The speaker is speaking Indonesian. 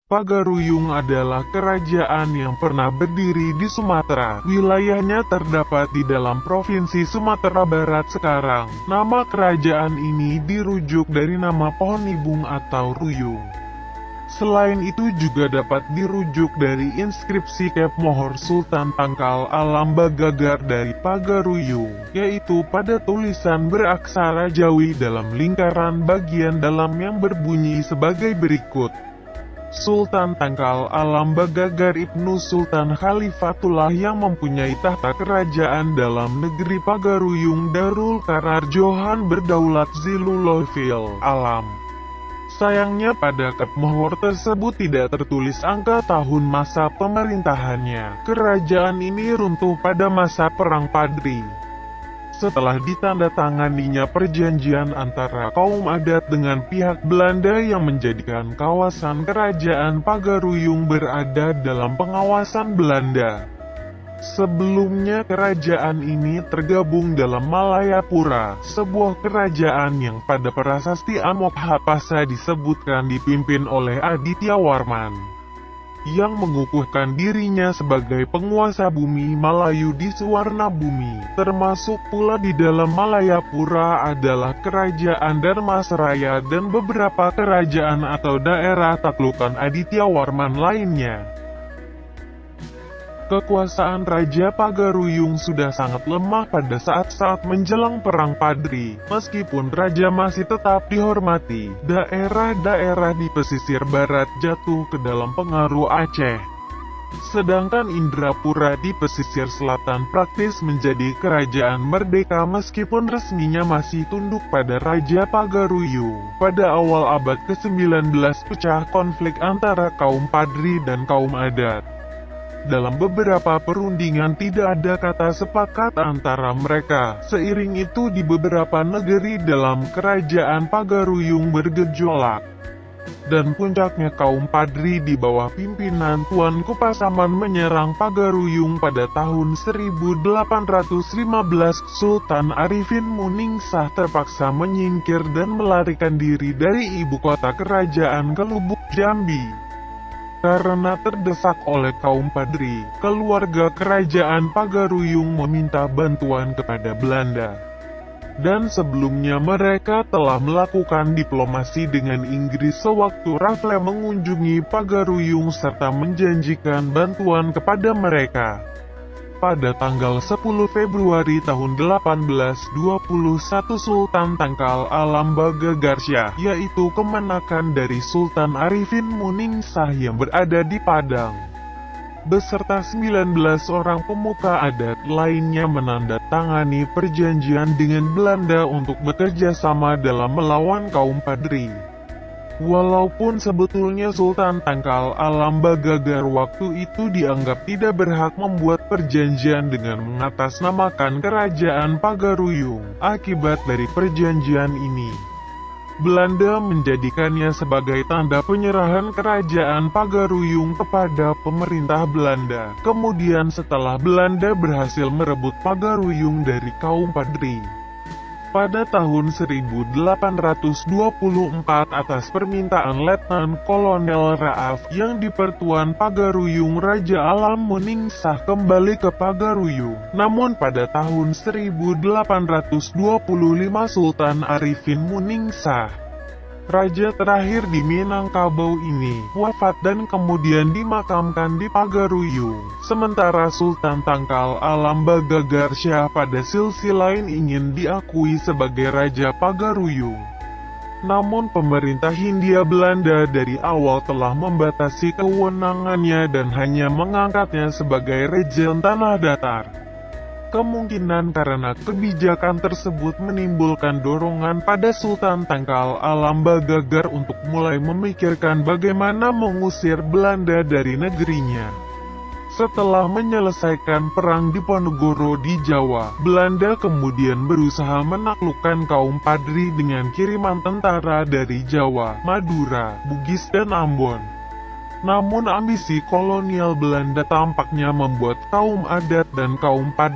Pagaruyung adalah kerajaan yang pernah berdiri di Sumatera. Wilayahnya terdapat di dalam Provinsi Sumatera Barat sekarang. Nama kerajaan ini dirujuk dari nama pohon ibung atau ruyung. Selain itu juga dapat dirujuk dari inskripsi Kep Mohor Sultan Tangkal Alam Bagagar dari Pagaruyung, yaitu pada tulisan beraksara Jawi dalam lingkaran bagian dalam yang berbunyi sebagai berikut. Sultan Tangkal Alam Bagagar Ibnu Sultan Khalifatullah yang mempunyai tahta kerajaan dalam negeri Pagaruyung Darul Qarar Johan berdaulat Zilulohil Alam. Sayangnya pada Kep Mohor tersebut tidak tertulis angka tahun masa pemerintahannya. Kerajaan ini runtuh pada masa Perang Padri. Setelah ditandatanganinya perjanjian antara kaum adat dengan pihak Belanda yang menjadikan kawasan kerajaan Pagaruyung berada dalam pengawasan Belanda. Sebelumnya kerajaan ini tergabung dalam Malayapura, sebuah kerajaan yang pada prasasti Amoghapasa disebutkan dipimpin oleh Aditya Warman, yang mengukuhkan dirinya sebagai penguasa bumi Malayu di Suwarna Bumi. Termasuk pula di dalam Malayapura adalah kerajaan Dharmasraya dan beberapa kerajaan atau daerah taklukan Aditya Warman lainnya. Kekuasaan Raja Pagaruyung sudah sangat lemah pada saat-saat menjelang Perang Padri. Meskipun Raja masih tetap dihormati, daerah-daerah di pesisir barat jatuh ke dalam pengaruh Aceh. Sedangkan Indrapura di pesisir selatan praktis menjadi kerajaan merdeka meskipun resminya masih tunduk pada Raja Pagaruyung. Pada awal abad ke-19 pecah konflik antara kaum Padri dan kaum adat. Dalam beberapa perundingan tidak ada kata sepakat antara mereka. Seiring itu di beberapa negeri dalam kerajaan Pagaruyung bergejolak. Dan puncaknya kaum Padri di bawah pimpinan Tuanku Pasaman menyerang Pagaruyung pada tahun 1815. Sultan Arifin Muningsah terpaksa menyingkir dan melarikan diri dari ibu kota kerajaan ke Lubuk Jambi. Karena terdesak oleh kaum Padri, keluarga kerajaan Pagaruyung meminta bantuan kepada Belanda. Dan sebelumnya mereka telah melakukan diplomasi dengan Inggris sewaktu Raffles mengunjungi Pagaruyung serta menjanjikan bantuan kepada mereka. Pada tanggal 10 Februari tahun 1821 Sultan Tangkal Alam Bagagar Syah, yaitu kemenakan dari Sultan Arifin Muningsah yang berada di Padang, beserta 19 orang pemuka adat lainnya menandatangani perjanjian dengan Belanda untuk bekerja sama dalam melawan kaum Padri. Walaupun sebetulnya Sultan Tangkal Alam Bagagar waktu itu dianggap tidak berhak membuat perjanjian dengan mengatasnamakan kerajaan Pagaruyung, akibat dari perjanjian ini, Belanda menjadikannya sebagai tanda penyerahan kerajaan Pagaruyung kepada pemerintah Belanda. Kemudian setelah Belanda berhasil merebut Pagaruyung dari kaum Padri pada tahun 1824 atas permintaan Letnan Kolonel Raaf yang di Pertuan Pagaruyung, Raja Alam Muningsah kembali ke Pagaruyung. Namun pada tahun 1825 Sultan Arifin Muningsah, raja terakhir di Minangkabau ini, wafat dan kemudian dimakamkan di Pagaruyung. Sementara Sultan Tangkal Alam Bagagar Syah pada sisi lain ingin diakui sebagai Raja Pagaruyung. Namun pemerintah Hindia Belanda dari awal telah membatasi kewenangannya dan hanya mengangkatnya sebagai Rejen Tanah Datar. Kemungkinan karena kebijakan tersebut menimbulkan dorongan pada Sultan Tangkal Alam Bagagar untuk mulai memikirkan bagaimana mengusir Belanda dari negerinya. Setelah menyelesaikan perang Diponegoro di Jawa, Belanda kemudian berusaha menaklukkan kaum Padri dengan kiriman tentara dari Jawa, Madura, Bugis dan Ambon. Namun ambisi kolonial Belanda tampaknya membuat kaum adat dan kaum Padri